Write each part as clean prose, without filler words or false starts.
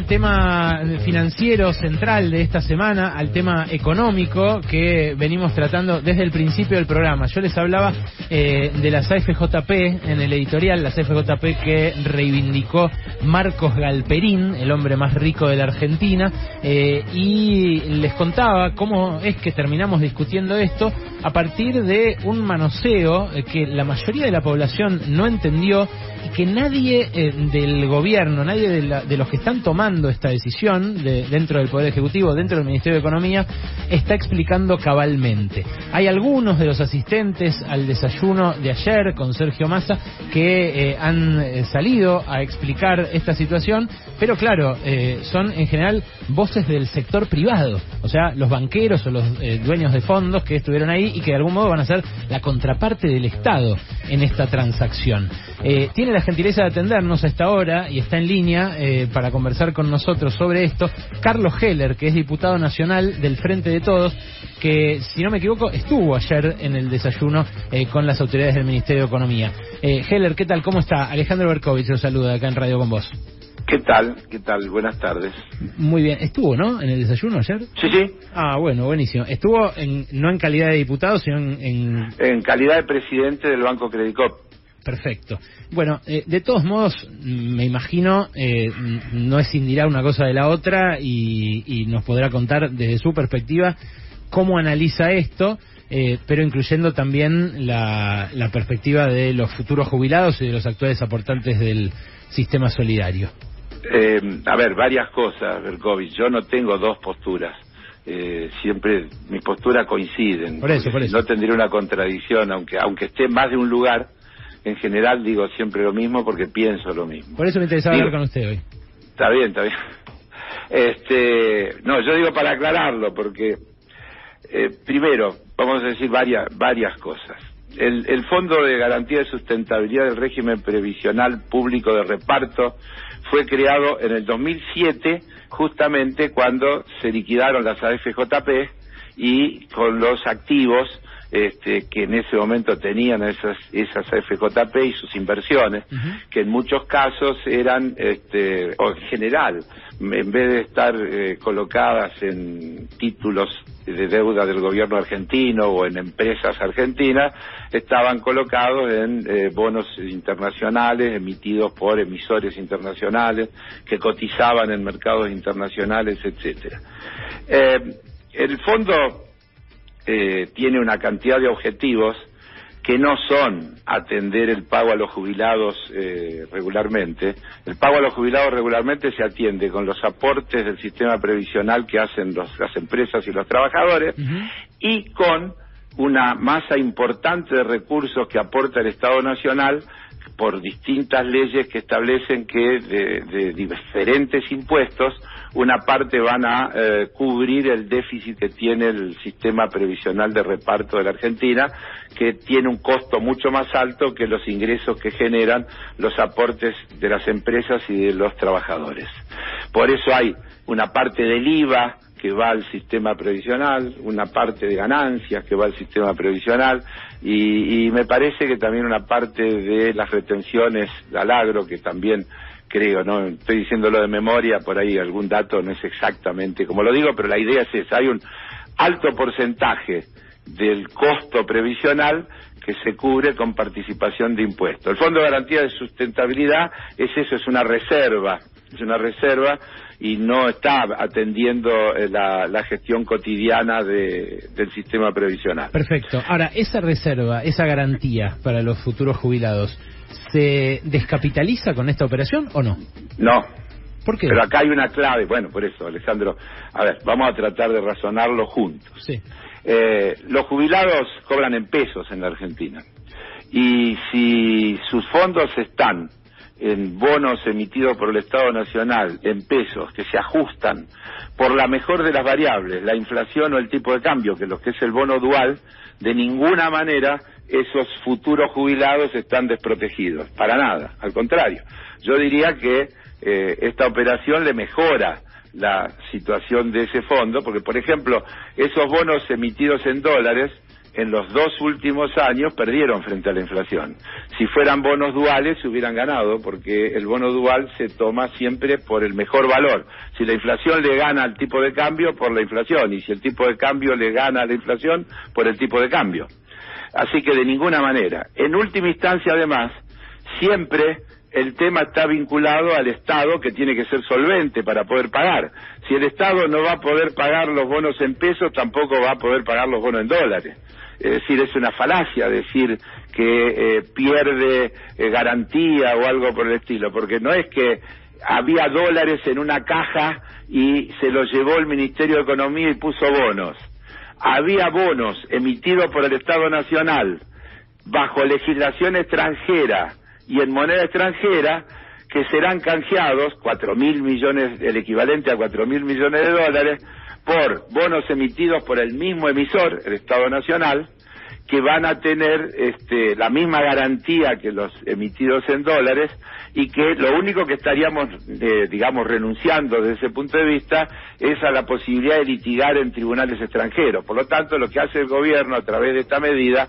al tema financiero central de esta semana, al tema económico que venimos tratando desde el principio del programa. Yo les hablaba de las AFJP en el editorial, las AFJP que reivindicó Marcos Galperín, el hombre más rico de la Argentina, y les contaba cómo es que terminamos discutiendo esto a partir de un manoseo que la mayoría de la población no entendió y que nadie del gobierno, nadie de los que están tomando esta decisión dentro del Poder Ejecutivo, dentro del Ministerio de Economía, está explicando cabalmente. Hay algunos de los asistentes al desayuno de ayer con Sergio Massa que han salido a explicar esta situación, pero claro, son en general voces del sector privado, o sea, los banqueros o los dueños de fondos que estuvieron ahí y que de algún modo van a ser la contraparte del Estado en esta transacción. Tiene la gentileza de atendernos a esta hora y está en línea para conversar con nosotros sobre esto Carlos Heller, que es diputado nacional del Frente de Todos, que si no me equivoco estuvo ayer en el desayuno con las autoridades del Ministerio de Economía. Heller, ¿qué tal? ¿Cómo está? Alejandro Berkovich lo saluda acá en Radio con vos. ¿Qué tal? ¿Qué tal? Buenas tardes. Muy bien. ¿Estuvo, no? ¿En el desayuno ayer? Sí, sí. Ah, bueno, buenísimo. Estuvo no en calidad de diputado, sino en calidad de presidente del Banco Credicop. Perfecto. Bueno, de todos modos, me imagino, no escindirá una cosa de la otra y nos podrá contar desde su perspectiva cómo analiza esto, pero incluyendo también la perspectiva de los futuros jubilados y de los actuales aportantes del sistema solidario. A ver, varias cosas, Berkovich. Yo no tengo dos posturas. Siempre mis posturas coinciden. Por eso. No tendría una contradicción, aunque esté más de un lugar. En general digo siempre lo mismo porque pienso lo mismo. Por eso me interesaba hablar con usted hoy. Está bien. No, yo digo para aclararlo, porque primero, vamos a decir varias cosas. El Fondo de Garantía de Sustentabilidad del Régimen Previsional Público de Reparto fue creado en el 2007, justamente cuando se liquidaron las AFJP y con los activos que en ese momento tenían esas AFJP y sus inversiones, que en muchos casos eran, o en general, en vez de estar colocadas en títulos de deuda del gobierno argentino o en empresas argentinas, estaban colocados en bonos internacionales emitidos por emisores internacionales que cotizaban en mercados internacionales, etcétera. El fondo tiene una cantidad de objetivos que no son atender el pago a los jubilados regularmente. El pago a los jubilados regularmente se atiende con los aportes del sistema previsional que hacen las empresas y los trabajadores, y con una masa importante de recursos que aporta el Estado Nacional por distintas leyes que establecen que de diferentes impuestos una parte van a cubrir el déficit que tiene el sistema previsional de reparto de la Argentina, que tiene un costo mucho más alto que los ingresos que generan los aportes de las empresas y de los trabajadores. Por eso hay una parte del IVA que va al sistema previsional, una parte de ganancias que va al sistema previsional, y me parece que también una parte de las retenciones al agro, que también creo, no estoy diciéndolo de memoria, por ahí algún dato no es exactamente como lo digo, pero la idea es esa. Hay un alto porcentaje del costo previsional que se cubre con participación de impuestos. El Fondo de Garantía de Sustentabilidad es eso, es una reserva y no está atendiendo la gestión cotidiana del sistema previsional. Perfecto. Ahora, esa reserva, esa garantía para los futuros jubilados, ¿se descapitaliza con esta operación o no? No. ¿Por qué? Pero acá hay una clave. Bueno, por eso, Alejandro, a ver, vamos a tratar de razonarlo juntos. Sí. Los jubilados cobran en pesos en la Argentina, y si sus fondos están en bonos emitidos por el Estado Nacional en pesos que se ajustan por la mejor de las variables, la inflación o el tipo de cambio, que lo que es el bono dual, de ninguna manera esos futuros jubilados están desprotegidos, para nada, al contrario. Yo diría que esta operación le mejora la situación de ese fondo, porque por ejemplo, esos bonos emitidos en dólares en los 2 últimos años perdieron frente a la inflación. Si fueran bonos duales se hubieran ganado, porque el bono dual se toma siempre por el mejor valor. Si la inflación le gana al tipo de cambio, por la inflación, y si el tipo de cambio le gana a la inflación, por el tipo de cambio. Así que de ninguna manera. En última instancia, además, siempre el tema está vinculado al Estado, que tiene que ser solvente para poder pagar. Si el Estado no va a poder pagar los bonos en pesos, tampoco va a poder pagar los bonos en dólares. Es decir, es una falacia decir que pierde garantía o algo por el estilo, porque no es que había dólares en una caja y se los llevó el Ministerio de Economía y puso bonos. Había bonos emitidos por el Estado Nacional bajo legislación extranjera y en moneda extranjera, que serán canjeados 4.000 millones, el equivalente a 4.000 millones de dólares, por bonos emitidos por el mismo emisor, el Estado Nacional, que van a tener la misma garantía que los emitidos en dólares, y que lo único que estaríamos, digamos, renunciando desde ese punto de vista es a la posibilidad de litigar en tribunales extranjeros. Por lo tanto, lo que hace el gobierno a través de esta medida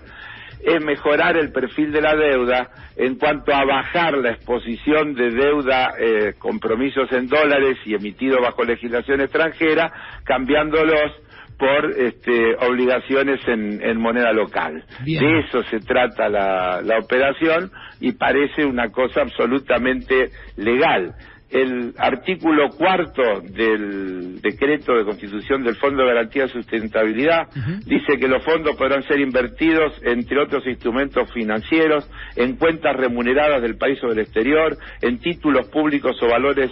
es mejorar el perfil de la deuda en cuanto a bajar la exposición de deuda, compromisos en dólares y emitidos bajo legislación extranjera, cambiándolos por obligaciones en moneda local. Bien. De eso se trata la operación, y parece una cosa absolutamente legal. El artículo 4 del decreto de constitución del Fondo de Garantía de Sustentabilidad dice que los fondos podrán ser invertidos, entre otros instrumentos financieros, en cuentas remuneradas del país o del exterior, en títulos públicos o valores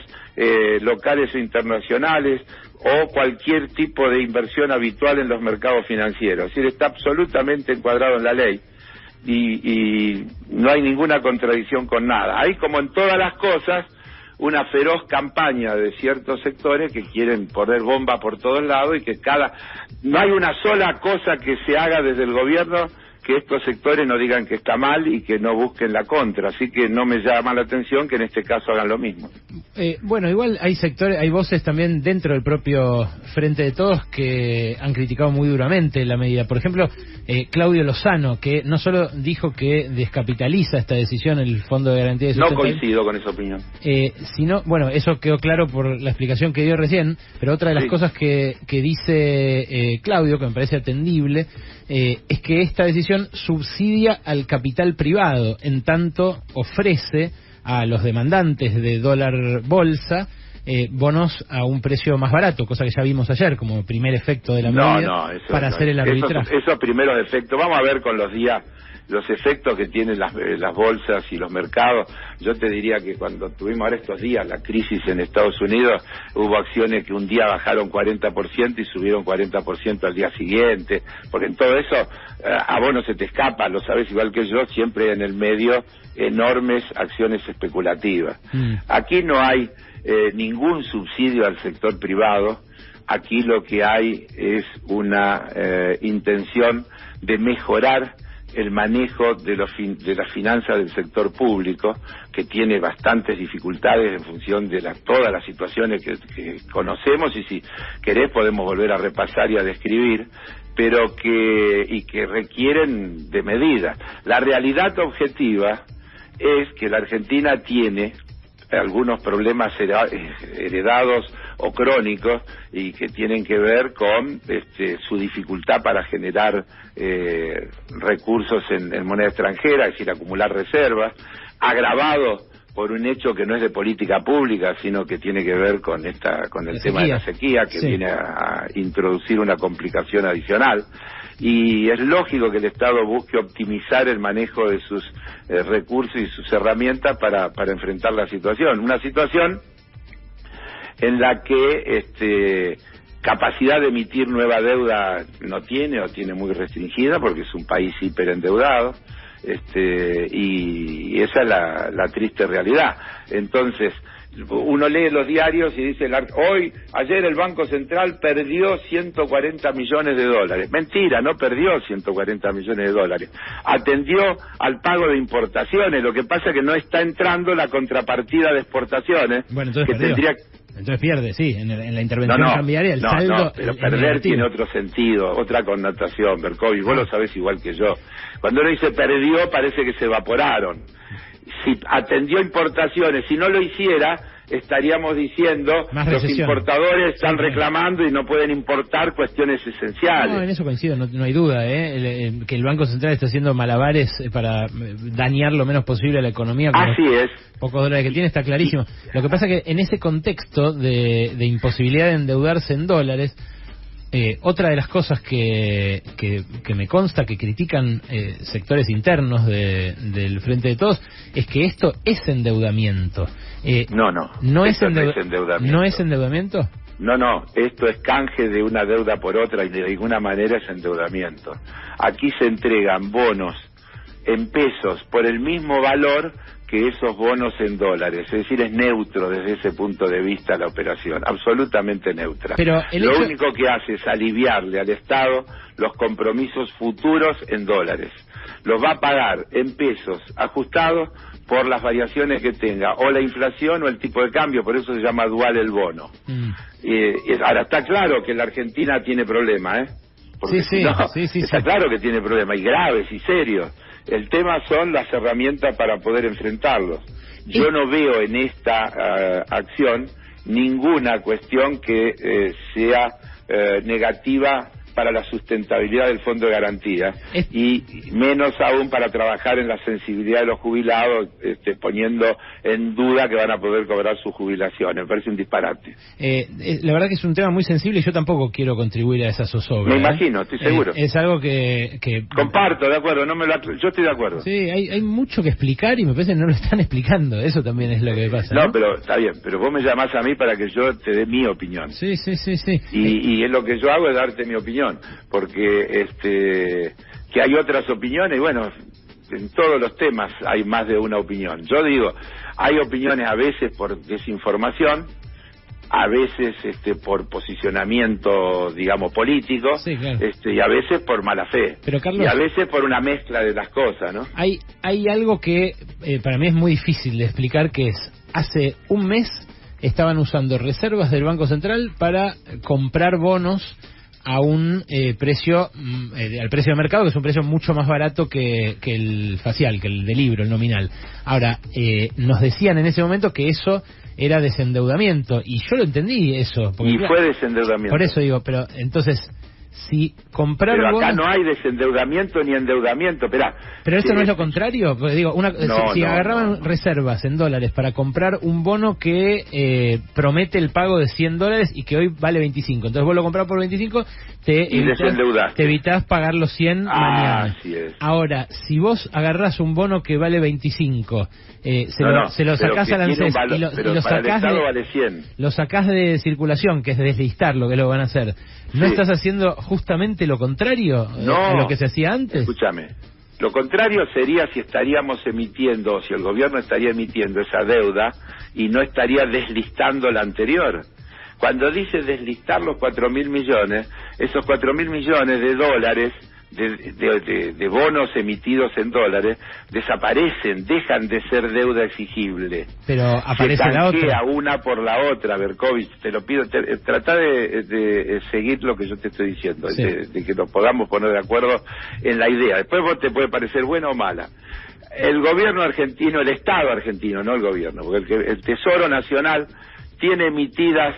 locales o internacionales, o cualquier tipo de inversión habitual en los mercados financieros. Es decir, está absolutamente encuadrado en la ley y no hay ninguna contradicción con nada. Hay, como en todas las cosas, una feroz campaña de ciertos sectores que quieren poner bomba por todos lados, y que no hay una sola cosa que se haga desde el gobierno que estos sectores no digan que está mal y que no busquen la contra. Así que no me llama la atención que en este caso hagan lo mismo. Bueno, igual hay sectores, hay voces también dentro del propio Frente de Todos que han criticado muy duramente la medida. Por ejemplo, Claudio Lozano, que no solo dijo que descapitaliza esta decisión el Fondo de Garantía de Sustentabilidad. No coincido con esa opinión. Sino, bueno, eso quedó claro por la explicación que dio recién, pero otra de las cosas que dice Claudio, que me parece atendible, es que esta decisión subsidia al capital privado, en tanto ofrece a los demandantes de dólar bolsa bonos a un precio más barato, cosa que ya vimos ayer como primer efecto de la medida para hacer el arbitraje. Esos primeros efectos, vamos a ver con los días los efectos que tienen las bolsas y los mercados. Yo te diría que cuando tuvimos ahora estos días la crisis en Estados Unidos, hubo acciones que un día bajaron 40% y subieron 40% al día siguiente, porque en todo eso a vos no se te escapa, lo sabes igual que yo, siempre en el medio enormes acciones especulativas. Aquí no hay ningún subsidio al sector privado. Aquí lo que hay es una intención de mejorar el manejo de las finanzas del sector público, que tiene bastantes dificultades en función de todas las situaciones que conocemos, y si querés podemos volver a repasar y a describir, pero que requieren de medidas. La realidad objetiva es que la Argentina tiene algunos problemas heredados o crónicos, y que tienen que ver con su dificultad para generar recursos en moneda extranjera, es decir, acumular reservas, agravado por un hecho que no es de política pública, sino que tiene que ver con el tema de la sequía, que viene a introducir una complicación adicional. Y es lógico que el Estado busque optimizar el manejo de sus recursos y sus herramientas para enfrentar la situación. Una situación en la que capacidad de emitir nueva deuda no tiene, o tiene muy restringida, porque es un país hiperendeudado, y esa es la triste realidad. Entonces, uno lee los diarios y dice, ayer el Banco Central perdió 140 millones de dólares. Mentira, no perdió 140 millones de dólares. Atendió al pago de importaciones. Lo que pasa es que no está entrando la contrapartida de exportaciones, bueno, entonces que entonces pierde, sí, en la intervención cambiaria el saldo. No, pero perder tiene otro sentido, otra connotación, Berkovich, vos lo sabés igual que yo. Cuando uno dice perdió, parece que se evaporaron. Si atendió importaciones, si no lo hiciera, estaríamos diciendo los importadores están reclamando y no pueden importar cuestiones esenciales. No, en eso coincido, no hay duda, que el Banco Central está haciendo malabares para dañar lo menos posible a la economía. Así es. Pocos dólares que tiene, está clarísimo. Lo que pasa es que en ese contexto de imposibilidad de endeudarse en dólares, otra de las cosas que me consta que critican sectores internos del Frente de Todos es que esto es endeudamiento. No es endeudamiento. ¿No es endeudamiento? No, esto es canje de una deuda por otra y de ninguna manera es endeudamiento. Aquí se entregan bonos en pesos por el mismo valor que esos bonos en dólares, es decir, es neutro desde ese punto de vista la operación, absolutamente neutra. Pero lo único que hace es aliviarle al Estado los compromisos futuros en dólares. Los va a pagar en pesos ajustados por las variaciones que tenga, o la inflación o el tipo de cambio, por eso se llama dual el bono. Ahora, está claro que la Argentina tiene problemas, porque sí, está claro que tiene problemas, y graves y serios. El tema son las herramientas para poder enfrentarlos. Yo no veo en esta acción ninguna cuestión que sea negativa para la sustentabilidad del Fondo de Garantía, y menos aún para trabajar en la sensibilidad de los jubilados, poniendo en duda que van a poder cobrar su jubilación. Me parece un disparate. La verdad que es un tema muy sensible y yo tampoco quiero contribuir a esa zozobra. Me imagino, estoy seguro. Es algo que... Comparto, de acuerdo, yo estoy de acuerdo. Sí, hay mucho que explicar y me parece que no lo están explicando, eso también es lo que pasa. No, pero está bien, pero vos me llamás a mí para que yo te dé mi opinión. Sí. Y es lo que yo hago, es darte mi opinión. Porque que hay otras opiniones, y bueno, en todos los temas hay más de una opinión. Yo digo, hay opiniones a veces por desinformación, a veces por posicionamiento, digamos, político, claro. Y a veces por mala fe. Pero, Carlos, y a veces por una mezcla de las cosas, ¿no? Hay algo que para mí es muy difícil de explicar, que es, hace un mes estaban usando reservas del Banco Central para comprar bonos a un precio, al precio de mercado, que es un precio mucho más barato que el facial, que el de libro, el nominal. Ahora, nos decían en ese momento que eso era desendeudamiento, y yo lo entendí eso. Porque, fue desendeudamiento. Por eso digo, pero entonces, si comprar pero acá bonos... no hay desendeudamiento ni endeudamiento, pero esto no es lo contrario, porque digo, si agarraban reservas en dólares para comprar un bono que promete el pago de $100 y que hoy vale 25, entonces vos lo comprás por 25, te evitás pagar los 100 mañana. Así es. Ahora, si vos agarrás un bono que vale 25, se lo sacás al ANSES y lo sacás vale 100. Lo sacás de circulación, que es deslistarlo, que es lo que van a hacer. ¿No estás haciendo justamente lo contrario a lo que se hacía antes? Escúchame, lo contrario sería si estaríamos emitiendo, si el gobierno estaría emitiendo esa deuda y no estaría deslistando la anterior. Cuando dice deslistar los 4.000 millones, esos 4.000 millones de dólares, de bonos emitidos en dólares, desaparecen, dejan de ser deuda exigible. Pero aparece la otra. Se canjea una por la otra, Berkovich, te lo pido, trata de seguir lo que yo te estoy diciendo, sí. de que nos podamos poner de acuerdo en la idea. Después vos te puede parecer buena o mala. El gobierno argentino, el Estado argentino, no el gobierno, porque el Tesoro Nacional tiene emitidos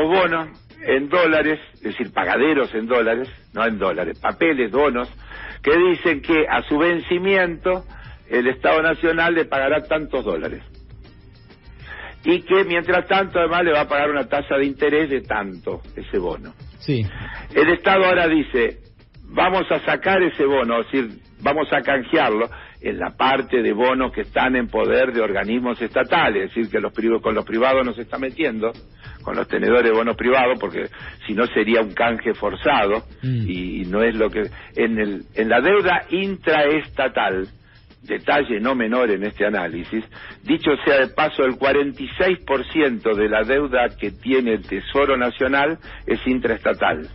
bonos en dólares, es decir, pagaderos en dólares, no en dólares, papeles, bonos, que dicen que a su vencimiento el Estado Nacional le pagará tantos dólares. Y que mientras tanto además le va a pagar una tasa de interés de tanto, ese bono. Sí. El Estado ahora dice, vamos a sacar ese bono, es decir, vamos a canjearlo en la parte de bonos que están en poder de organismos estatales, es decir, que con los privados no se está metiendo, con los tenedores de bonos privados, porque si no sería un canje forzado, y no es lo que... En la deuda intraestatal, detalle no menor en este análisis, dicho sea de paso, el 46% de la deuda que tiene el Tesoro Nacional es intraestatal.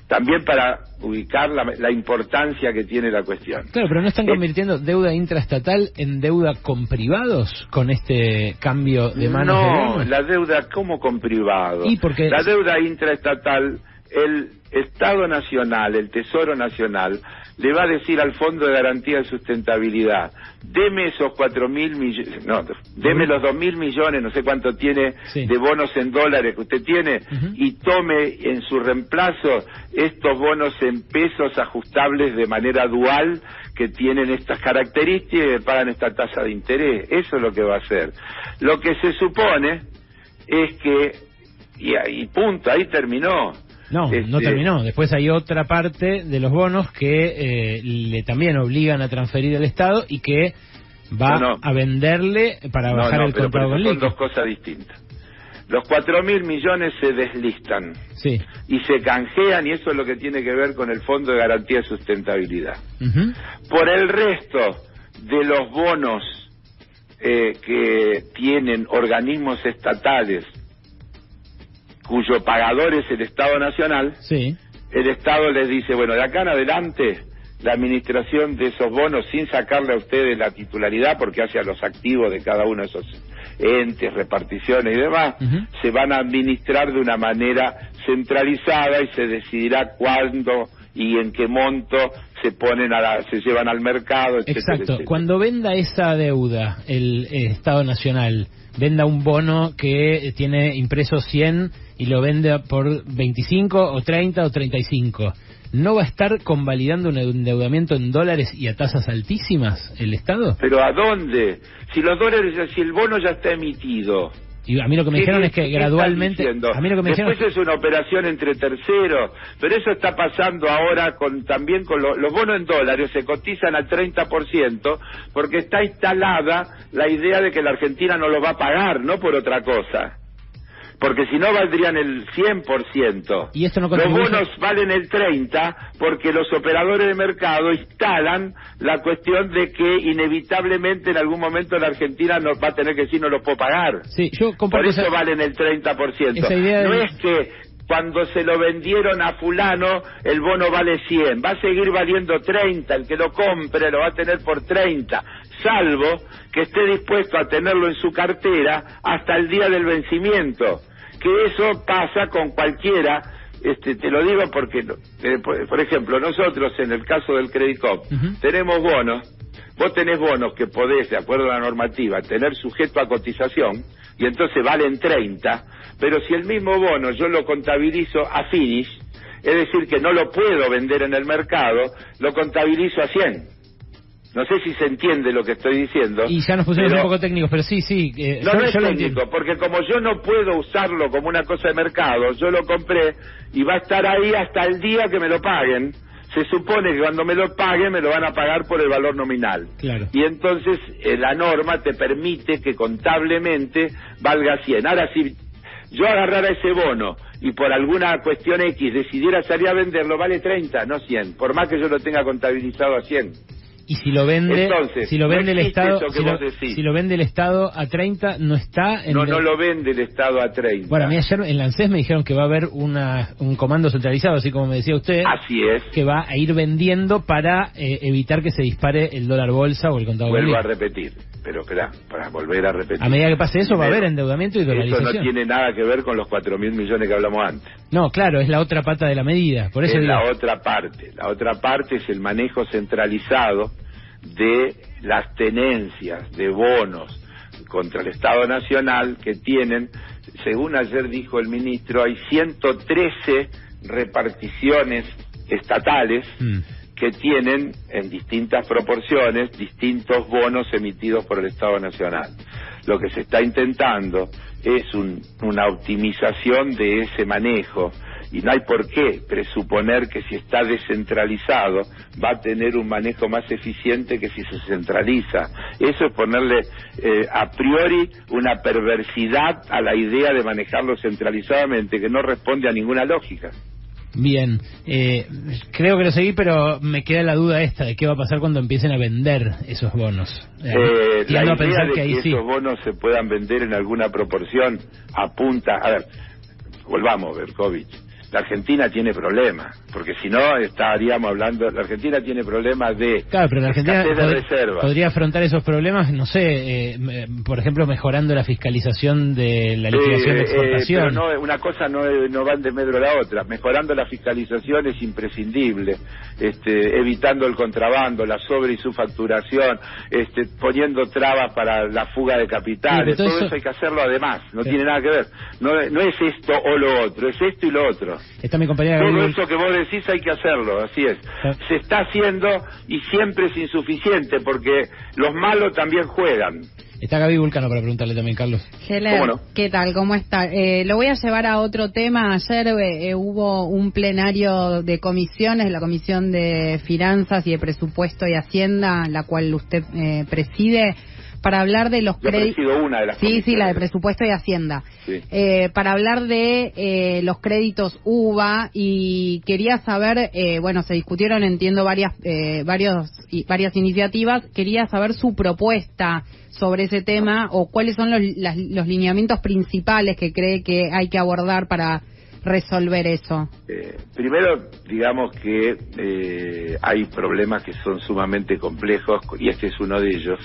También para ubicar la importancia que tiene la cuestión. Claro, pero ¿no están convirtiendo deuda intraestatal en deuda con privados con este cambio de manos de bonos? No, la deuda, ¿cómo con privados? ¿Y por qué? La deuda intraestatal, el Estado Nacional, el Tesoro Nacional, le va a decir al Fondo de Garantía de Sustentabilidad, deme esos 4.000 millones, no, deme los 2.000 millones, no sé cuánto tiene, de bonos en dólares que usted tiene, y tome en su reemplazo estos bonos en pesos ajustables de manera dual que tienen estas características y que pagan esta tasa de interés. Eso es lo que va a hacer. Lo que se supone es que, y punto, ahí terminó. No, no terminó. Después hay otra parte de los bonos que le también obligan a transferir al Estado y que va a venderle para bajar el contado con líquido. Son dos cosas distintas. Los 4.000 millones se deslistan y se canjean, y eso es lo que tiene que ver con el Fondo de Garantía de Sustentabilidad. Por el resto de los bonos que tienen organismos estatales cuyo pagador es el Estado Nacional, el Estado les dice, bueno, de acá en adelante la administración de esos bonos, sin sacarle a ustedes la titularidad, porque hace a los activos de cada uno de esos entes, reparticiones y demás, se van a administrar de una manera centralizada y se decidirá cuándo y en qué monto se ponen se llevan al mercado, etcétera. Exacto. Etcétera. Cuando venda esa deuda el Estado Nacional, venda un bono que tiene impreso 100 y lo vende por 25 o 30 o 35, ¿no va a estar convalidando un endeudamiento en dólares y a tasas altísimas el Estado? ¿Pero a dónde? Si los dólares, si el bono ya está emitido. Y a mí lo que me dijeron es que gradualmente... A mí lo que me dijeron Después es una operación entre terceros, pero eso está pasando ahora también con los bonos en dólares, se cotizan al 30% porque está instalada la idea de que la Argentina no lo va a pagar, no por otra cosa. Porque si no valdrían el 100%. ¿Y esto no los bonos valen el 30% porque los operadores de mercado instalan la cuestión de que inevitablemente en algún momento la Argentina nos va a tener que decir no lo puedo pagar. Sí, yo por eso valen el 30%. Esa idea no es que cuando se lo vendieron a fulano el bono vale 100, va a seguir valiendo 30, el que lo compre lo va a tener por 30, salvo que esté dispuesto a tenerlo en su cartera hasta el día del vencimiento, que eso pasa con cualquiera. Te lo digo porque, por ejemplo, nosotros en el caso del Credit Cop tenemos bonos. Vos tenés bonos que podés, de acuerdo a la normativa, tener sujeto a cotización, y entonces valen 30, pero si el mismo bono yo lo contabilizo a finish, es decir, que no lo puedo vender en el mercado, lo contabilizo a 100. No sé si se entiende lo que estoy diciendo. Y ya nos pusimos un poco técnicos, pero sí. No es técnico, porque como yo no puedo usarlo como una cosa de mercado, yo lo compré y va a estar ahí hasta el día que me lo paguen. Se supone que cuando me lo paguen me lo van a pagar por el valor nominal. Claro. Y entonces la norma te permite que contablemente valga 100. Ahora, si yo agarrara ese bono y por alguna cuestión X decidiera salir a venderlo, vale 30, no 100, por más que yo lo tenga contabilizado a 100. Y si lo vende, entonces, si lo vende no el Estado, si lo vende el Estado a 30, no está en no lo vende el Estado a 30. Bueno, a mí ayer en la ANSES me dijeron que va a haber un comando centralizado, así como me decía usted. Así es. Que va a ir vendiendo para evitar que se dispare el dólar bolsa o el contado Vuelvo a repetir, pero para volver a repetir. A medida que pase eso va a haber endeudamiento y dolarización. Eso no tiene nada que ver con los 4.000 millones que hablamos antes. No, claro, es la otra pata de la medida. Por eso es la otra parte. La otra parte es el manejo centralizado de las tenencias de bonos contra el Estado Nacional que tienen, según ayer dijo el ministro, hay 113 reparticiones estatales que tienen en distintas proporciones distintos bonos emitidos por el Estado Nacional. Lo que se está intentando es una optimización de ese manejo, y no hay por qué presuponer que si está descentralizado va a tener un manejo más eficiente que si se centraliza. Eso es ponerle a priori una perversidad a la idea de manejarlo centralizadamente que no responde a ninguna lógica. Bien, creo que lo seguí, pero me queda la duda esta de qué va a pasar cuando empiecen a vender esos bonos. La idea de que esos bonos se puedan vender en alguna proporción apunta... A ver, volvamos, Berkovich. La Argentina tiene problemas. porque si no estaríamos hablando, la Argentina tiene problemas de claro, pero la Argentina reservas. Podría afrontar esos problemas, no sé, por ejemplo, mejorando la fiscalización de la liquidación de exportación. Pero no, una cosa no va en desmedro de la otra. Mejorando la fiscalización es imprescindible, evitando el contrabando, la sobre y subfacturación, poniendo trabas para la fuga de capitales, sí, todo eso hay que hacerlo además, no tiene nada que ver. No es esto o lo otro, es esto y lo otro. Está mi compañera Todo eso que vos decís hay que hacerlo, así es. Se está haciendo y siempre es insuficiente porque los malos también juegan. Está Gaby Vulcano para preguntarle también, Carlos. Heller, no? ¿Qué tal? ¿Cómo está? Lo voy a llevar a otro tema. Ayer hubo un plenario de comisiones, la Comisión de Finanzas y de Presupuesto y Hacienda, la cual usted preside, para hablar de los créditos. Yo presido una de las comisiones. Sí, la de Presupuesto y Hacienda. Sí. Para hablar de los créditos UVA, y quería saber, se discutieron, entiendo, varias iniciativas. Quería saber su propuesta sobre ese tema, o cuáles son los lineamientos principales que cree que hay que abordar para resolver eso. Primero, digamos que hay problemas que son sumamente complejos, y este es uno de ellos,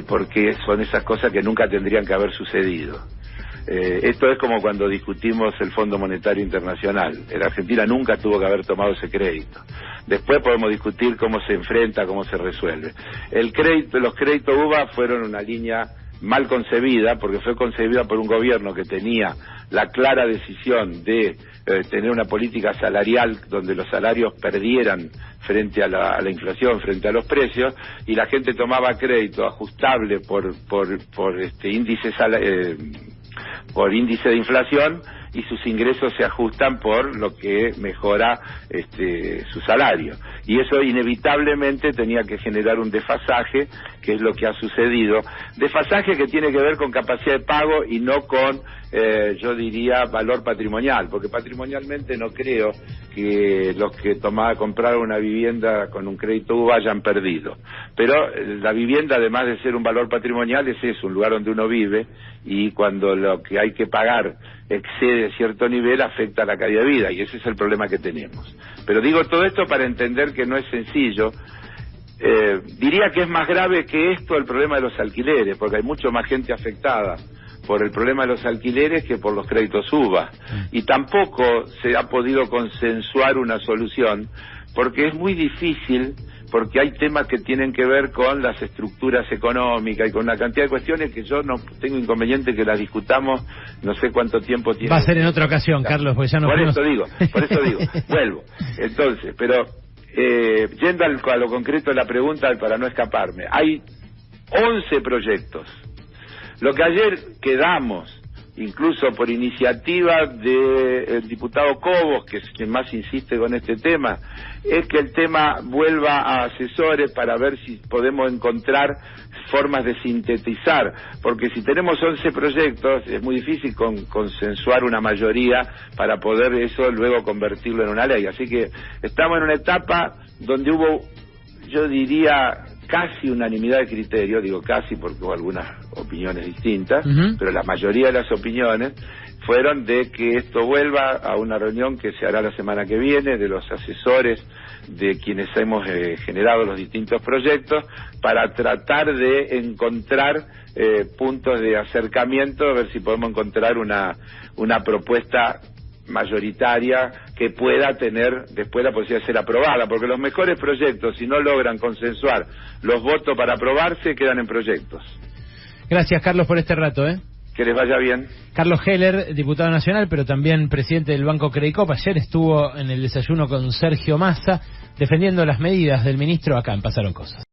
porque son esas cosas que nunca tendrían que haber sucedido. Esto es como cuando discutimos el Fondo Monetario Internacional. La Argentina nunca tuvo que haber tomado ese crédito. Después podemos discutir cómo se enfrenta, cómo se resuelve. Los créditos UVA fueron una línea mal concebida, porque fue concebida por un gobierno que tenía la clara decisión de tener una política salarial donde los salarios perdieran frente a la inflación, frente a los precios, y la gente tomaba crédito ajustable por índice de inflación, y sus ingresos se ajustan por lo que mejora su salario, y eso inevitablemente tenía que generar un desfasaje, que es lo que ha sucedido, desfasaje que tiene que ver con capacidad de pago y no con yo diría valor patrimonial, porque patrimonialmente no creo que los que compraron una vivienda con un crédito UVA hayan perdido, pero la vivienda, además de ser un valor patrimonial, es un lugar donde uno vive, y cuando lo que hay que pagar excede cierto nivel, afecta la calidad de vida, y ese es el problema que tenemos. Pero digo todo esto para entender que no es sencillo. Diría que es más grave que esto el problema de los alquileres, porque hay mucho más gente afectada por el problema de los alquileres que por los créditos UVA, y tampoco se ha podido consensuar una solución, porque es muy difícil, porque hay temas que tienen que ver con las estructuras económicas y con una cantidad de cuestiones que yo no tengo inconveniente que las discutamos, no sé cuánto tiempo tiene. Va a ser en otra ocasión, Carlos, porque ya no por eso digo, vuelvo. Entonces, pero yendo a lo concreto de la pregunta, para no escaparme, hay 11 proyectos. Lo que ayer quedamos, incluso por iniciativa del diputado Cobos, que es quien más insiste con este tema, es que el tema vuelva a asesores para ver si podemos encontrar formas de sintetizar, porque si tenemos 11 proyectos es muy difícil consensuar una mayoría para poder eso luego convertirlo en una ley. Así que estamos en una etapa donde hubo, yo diría, casi unanimidad de criterio, digo casi porque hubo algunas opiniones distintas, pero la mayoría de las opiniones fueron de que esto vuelva a una reunión que se hará la semana que viene de los asesores de quienes hemos generado los distintos proyectos, para tratar de encontrar puntos de acercamiento, a ver si podemos encontrar una propuesta mayoritaria que pueda tener después la posibilidad de ser aprobada, porque los mejores proyectos, si no logran consensuar los votos para aprobarse, quedan en proyectos. Gracias, Carlos, por este rato, Que les vaya bien. Carlos Heller, diputado nacional, pero también presidente del Banco Credicop. Ayer estuvo en el desayuno con Sergio Massa defendiendo las medidas del ministro. Acá en Pasaron Cosas.